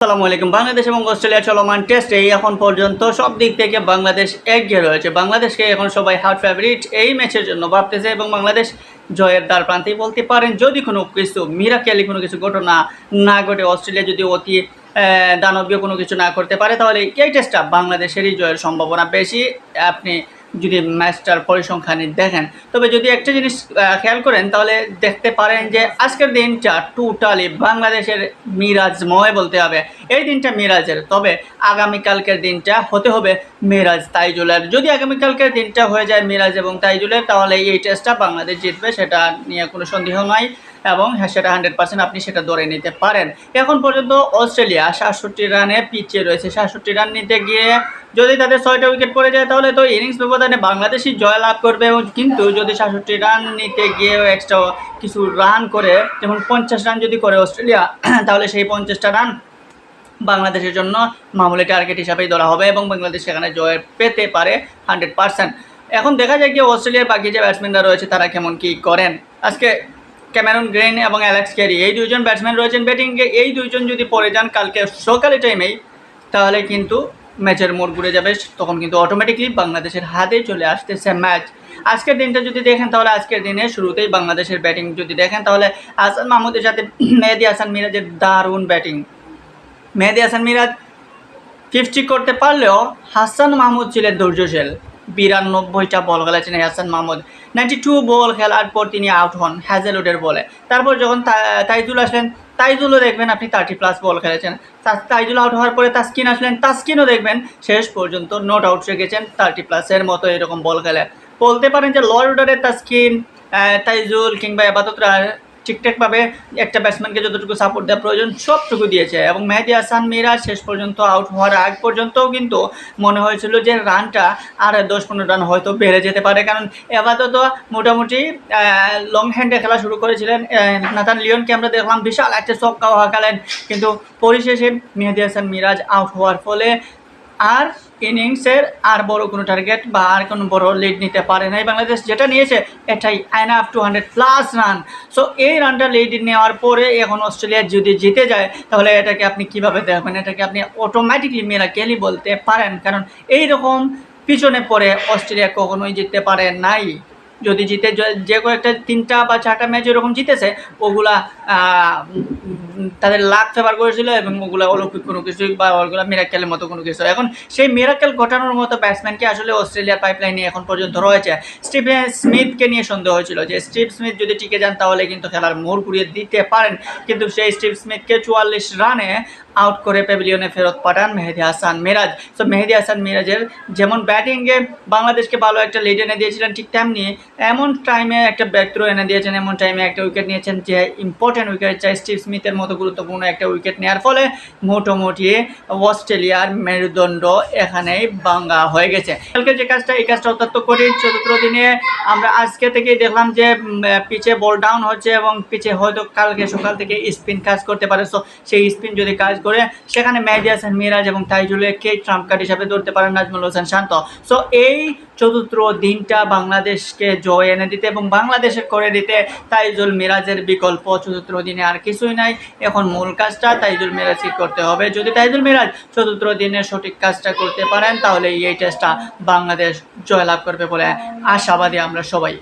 আসসালামু আলাইকুম। বাংলাদেশ এবং অস্ট্রেলিয়া চলমান টেস্টে এখন পর্যন্ত সব দিক থেকে বাংলাদেশ এগিয়ে রয়েছে। বাংলাদেশকে এখন সবাই হার্ড ফেভারিট এই ম্যাচের জন্য ভাবতেছে এবং বাংলাদেশ জয়ের দ্বার প্রান্তেই বলতে পারেন, যদি কোনো কিছু মিরাকেলি কোনো কিছু ঘটনা না ঘটে, অস্ট্রেলিয়া যদি অতি দানবীয় কোনো কিছু না করতে পারে, তাহলে এই টেস্টটা বাংলাদেশেরই জয়ের সম্ভাবনা বেশি। আপনি যদি ম্যাচটার পরিসংখ্যানে দেখেন, তবে যদি একটা জিনিস খেয়াল করেন তাহলে দেখতে পারেন যে আজকের দিনটা টোটালি বাংলাদেশের মিরাজময় বলতে হবে। এই দিনটা মিরাজের, তবে আগামীকালকের দিনটা হতে হবে মিরাজ তাইজুলের। যদি আগামীকালকের দিনটা হয়ে যায় মিরাজ এবং তাইজুলের, তাহলে এই টেস্টটা বাংলাদেশ জিতবে, সেটা নিয়ে কোনো সন্দেহ নাই এবং হ্যাঁ, সেটা 100% আপনি সেটা ধরে নিতে পারেন। এখন পর্যন্ত অস্ট্রেলিয়া 67 রানে পিছিয়ে রয়েছে। 67 রান নিতে গিয়ে যদি তাদের 6টা উইকেট পড়ে যায়, তাহলে তো ইনিংস ব্যবধানে বাংলাদেশই জয় লাভ করবে। কিন্তু যদি 67 রান নিতে গিয়ে এক্সট্রা কিছু রান করে, যেমন 50 রান যদি করে অস্ট্রেলিয়া, তাহলে সেই 50টা রান বাংলাদেশের জন্য মামুলি টার্গেট হিসাবেই ধরা হবে এবং বাংলাদেশ সেখানে জয় পেতে পারে 100%। এখন দেখা যায় কি অস্ট্রেলিয়ার বাকি যে ব্যাটসম্যানরা রয়েছে তারা কেমন কী করেন। আজকে ক্যামেরন গ্রিন এবং অ্যালেক্স ক্যারি এই দুইজন ব্যাটসম্যান রয়েছেন ব্যাটিংয়ে। এই দুইজন যদি পড়ে যান কালকে সকালে টাইমেই, তাহলে কিন্তু ম্যাচের মোড় ঘুরে যাবে। তখন কিন্তু অটোমেটিকলি বাংলাদেশের হাতে চলে আসতেছে ম্যাচ। আজকের দিনটা যদি দেখেন, তাহলে আজকের দিনে শুরুতেই বাংলাদেশের ব্যাটিং যদি দেখেন, তাহলে হাসান মাহমুদের সাথে মেহেদী হাসান মিরাজের দারুণ ব্যাটিং। মেহেদী হাসান মিরাজ 50 করতে পারলেও হাসান মাহমুদ ছিলেন ধৈর্যশীল। 92টা বল খেলেছেন হাসান মাহমুদ। 92 বল খেলার পর তিনি আউট হন হ্যাজেলউডের বলে। তারপর যখন তাইজুল আসলেন, তাইজুলও দেখবেন আপনি 30+ বল খেলেছেন। তাইজুল আউট হওয়ার পরে তাসকিন আসলেন, তাসকিনও দেখবেন শেষ পর্যন্ত নট আউট রেখেছেন 30+-এর মতো এরকম বল খেলে। বলতে পারেন যে লোয়ার অর্ডারের তাসকিন, তাইজুল কিংবা এবাদতরা ঠিকঠাকভাবে একটা ব্যাটসম্যানকে যতটুকু সাপোর্ট দেওয়া প্রয়োজন সবটুকু দিয়েছে। এবং মেহেদী হাসান মিরাজ শেষ পর্যন্ত আউট হওয়ার আগ পর্যন্তও কিন্তু মনে হয়েছিল যে রানটা আর 10-15 রান হয়তো বেড়ে যেতে পারে, কারণ এবাদত মোটামুটি লং হ্যান্ডে খেলা শুরু করেছিলেন। নাথান লিওনকে আমরা দেখলাম বিশাল একটা ছক্কা হাঁকালেন, কিন্তু পরিশেষে মেহেদী হাসান মিরাজ আউট হওয়ার ফলে আর ইনিংসের আর বড় কোনো টার্গেট বা আর কোনো বড় লিড নিতে পারে নাই বাংলাদেশ। যেটা নিয়েছে এটাই এনাফ 200+ রান। সো এই রানটা লিড নেওয়ার পরে এখন অস্ট্রেলিয়া যদি জিতে যায়, তাহলে এটাকে আপনি কিভাবে দেখবেন? এটাকে আপনি অটোমেটিকলি মিরাকেলই বলতে পারেন, কারণ এই রকম পিছনে পড়ে অস্ট্রেলিয়া কখনোই জিততে পারে নাই। যদি জিতে যে কয়েকটা 3টা বা 4টা ম্যাচ এরকম জিতেছে, ওগুলা তাদের লাক ফেভার করেছিল এবং ওগুলো অলৌকিক কোনো কিছু বা ওগুলো মিরাকেলের মতো কোনো কিছু। এখন সেই মিরাকেল ঘটানোর মতো ব্যাটসম্যানকে আসলে অস্ট্রেলিয়ার পাইপলাইনে এখন পর্যন্ত রয়েছে। স্টিভ স্মিথকে নিয়ে সন্দেহ হয়েছিল যে স্টিভ স্মিথ যদি টিকে যান তাহলে কিন্তু খেলার মোড় ঘুরিয়ে দিতে পারেন, কিন্তু সেই স্টিভ স্মিথকে 44 রানে আউট করে প্যাভিলিয়নে ফেরত পাঠান মেহেদী হাসান মিরাজ। তো মেহেদী হাসান মিরাজের যেমন ব্যাটিংয়ে বাংলাদেশকে ভালো একটা লিড এনে দিয়েছিলেন, ঠিক তেমনি এমন টাইমে একটা ব্যাক থ্রো এনে দিয়েছেন, এমন টাইমে একটা উইকেট নিয়েছেন যে ইম্পর্টেন্ট উইকেট চাই স্টিভ স্মিথের মতো গুরুত্বপূর্ণ একটা উইকেট নেওয়ার ফলে মোটামুটি অস্ট্রেলিয়ার মেরুদণ্ড এখানেই ভাঙা হয়ে গেছে। কালকে যে কাজটা, এই কাজটা অত্যন্ত কঠিন। চতুর্থ দিনে আমরা আজকে থেকেই দেখলাম যে পিচে বল ডাউন হচ্ছে এবং পিচে হয়তো কালকে সকাল থেকে স্পিন কাজ করতে পারে। সো সেই স্পিন যদি কাজ করে, সেখানে মেহেদী হাসান মিরাজ এবং তাইজুলকে ট্রাম্প কার্ড হিসাবে ধরতে পারেন নাজমুল হোসেন শান্ত। সো এই চতুর্থ দিনটা বাংলাদেশকে জয় এনে দিতে এবং বাংলাদেশের করে দিতে তাইজুল মিরাজের বিকল্প চতুর্থ দিনে আর কিছুই নাই। এখন মূল কাজটা তাইজুল মিরাজকে করতে হবে। যদি তাইজুল মিরাজ চতুর্থ দিনের সঠিক কাজটা করতে পারেন, তাহলে এই টেস্টটা বাংলাদেশ জয়লাভ করবে বলে আশাবাদী আমরা সবাই।